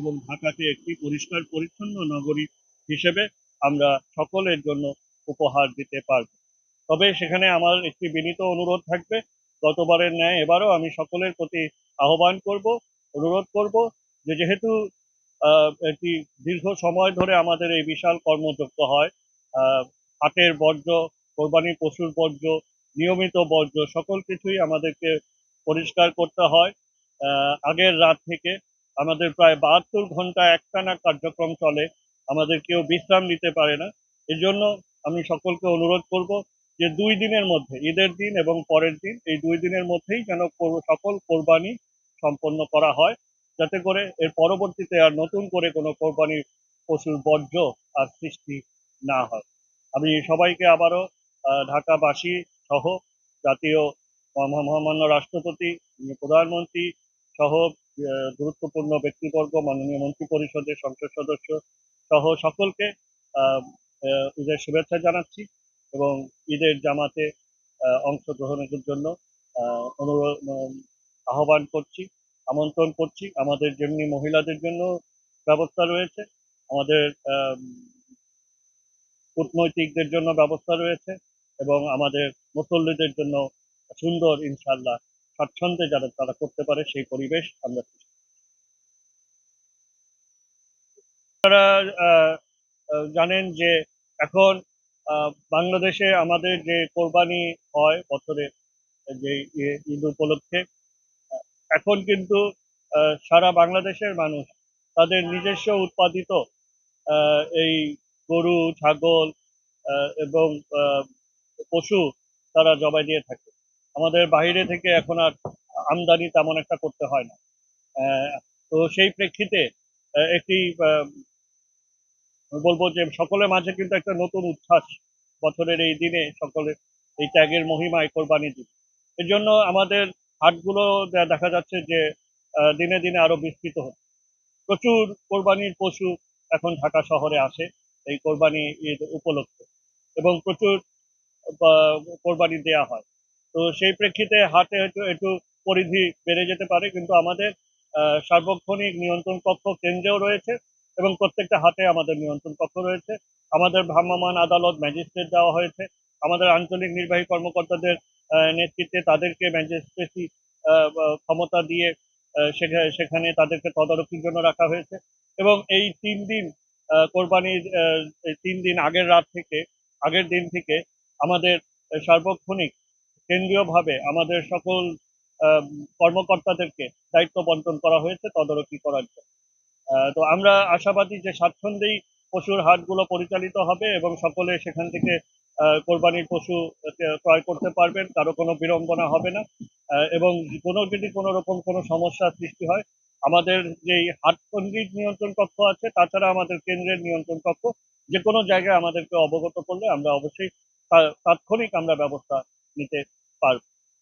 এবং ঢাকাকে একটি পরিষ্কার পরিচ্ছন্ন নগরী হিসেবে আমরা সকলের জন্য উপহার দিতে পারব। তবে সেখানে আমার একটি বিনীত অনুরোধ থাকবে, গতবারের ন্যায় এবারও আমি সকলের প্রতি আহ্বান করব, অনুরোধ করব যে যেহেতু এটি দীর্ঘ সময় ধরে আমাদের এই বিশাল কর্মযজ্ঞ হয়, হাটের বর্জ্য, কোরবানির পশুর বর্জ্য, নিয়মিত বর্জ্য সকল কিছুই আমাদেরকে পরিষ্কার করতে হয়। আগের রাত থেকে আমাদের প্রায় 72 ঘন্টা একটানা কার্যক্রম চলে, আমাদের কেউ বিশ্রাম নিতে পারে না। এজন্য আমি সকলকে অনুরোধ করব যে 2 দিনের মধ্যে, ঈদের দিন এবং পরের দিন, এই 2 দিনের মধ্যেই যেন সকল কোরবানি সম্পন্ন করা হয়, যাতে করে এর পরবর্তীতে আর নতুন করে কোনো কোরবানির পশুর বর্জ্য আর সৃষ্টি না হয়। আমি সবাইকে আবারও ঢাকাবাসী সহ জাতীয় মহামান্য রাষ্ট্রপতি, প্রধানমন্ত্রী সহ গুরুত্বপূর্ণ ব্যক্তিবর্গ, মাননীয় মন্ত্রী পরিষদের সংসদ সদস্য সহ সকলকে ঈদের শুভেচ্ছা জানাচ্ছি এবং ঈদের জামাতে অংশগ্রহণের জন্য অনুরোধ আহ্বান করছি, আমন্ত্রণ করছি। আমাদের যেমনি মহিলাদের জন্য ব্যবস্থা রয়েছে, আমাদের কূটনৈতিকদের জন্য ব্যবস্থা রয়েছে এবং আমাদের মুসল্লিদের জন্য সুন্দর ইনশাআল্লাহ স্বাচ্ছন্দ্যে যারা তারা করতে পারে সেই পরিবেশ আমরা। আপনারা জানেন যে এখন বাংলাদেশে আমাদের যে কোরবানি হয় বছরে, যে ঈদ উপলক্ষে, এখন কিন্তু সারা বাংলাদেশের মানুষ তাদের নিজস্ব উৎপাদিত এই গরু, ছাগল এবং পশু তারা জবাই দিয়ে থাকে। আমাদের বাইরে থেকে এখন আর আমদানি তেমন একটা করতে হয় না। তো সেই প্রেক্ষিতে একটি বলবো যে সকলের মাঝে কিন্তু একটা নতুন উচ্ছ্বাস বছরের এই দিনে, সকলের এই ত্যাগের মহিমায় কোরবানি দিন। এর জন্য আমাদের হাটগুলো দেখা যাচ্ছে যে দিনে দিনে আরো বিস্তৃত হচ্ছে। প্রচুর কোরবানির পশু এখন ঢাকা শহরে আসে এই কোরবানি ঈদ উপলক্ষে এবং প্রচুর কোরবানি দেয়া হয়। তো সেই প্রেক্ষিতে হাটে একটু একটু পরিধি বেড়ে যেতে পারে, কিন্তু আমাদের সার্বক্ষণিক নিয়ন্ত্রণ কক্ষ কেন্দ্রেও রয়েছে এবং প্রত্যেকটা হাটে আমাদের নিয়ন্ত্রণ কক্ষ রয়েছে। আমাদের ভ্রাম্যমাণ আদালত, ম্যাজিস্ট্রেট দেওয়া হয়েছে। আমাদের আঞ্চলিক নির্বাহী কর্মকর্তাদের নেতৃত্বে তাদেরকে ম্যাজিস্ট্রেসি ক্ষমতা দিয়ে সেখানে তাদেরকে তদারকির জন্য রাখা হয়েছে এবং এই 3 দিন কোরবানির 3 দিন আগের দিন থেকে আমাদের সার্বক্ষণিক কেন্দ্রীয়ভাবে আমাদের সকল কর্মকর্তাদেরকে দায়িত্ব বন্টন করা হয়েছে তদারকি করার জন্য। তো আমরা আশাবাদী যে স্বাচ্ছন্দ্যেই পশুর হাটগুলো পরিচালিত হবে এবং সকলে সেখান থেকে কোরবানির পশু ক্রয় করতে পারবেন, কারো কোনো বিড়ম্বনা হবে না। এবং যদি কোনো রকম কোনো সমস্যার সৃষ্টি হয়, আমাদের যেই হাট কেন্দ্রিক নিয়ন্ত্রণ কক্ষ আছে, তাছাড়া আমাদের কেন্দ্রের নিয়ন্ত্রণ কক্ষ যে কোনো জায়গায় আমাদেরকে অবগত করলে আমরা অবশ্যই তাৎক্ষণিক আমরা ব্যবস্থা নিতে পারব।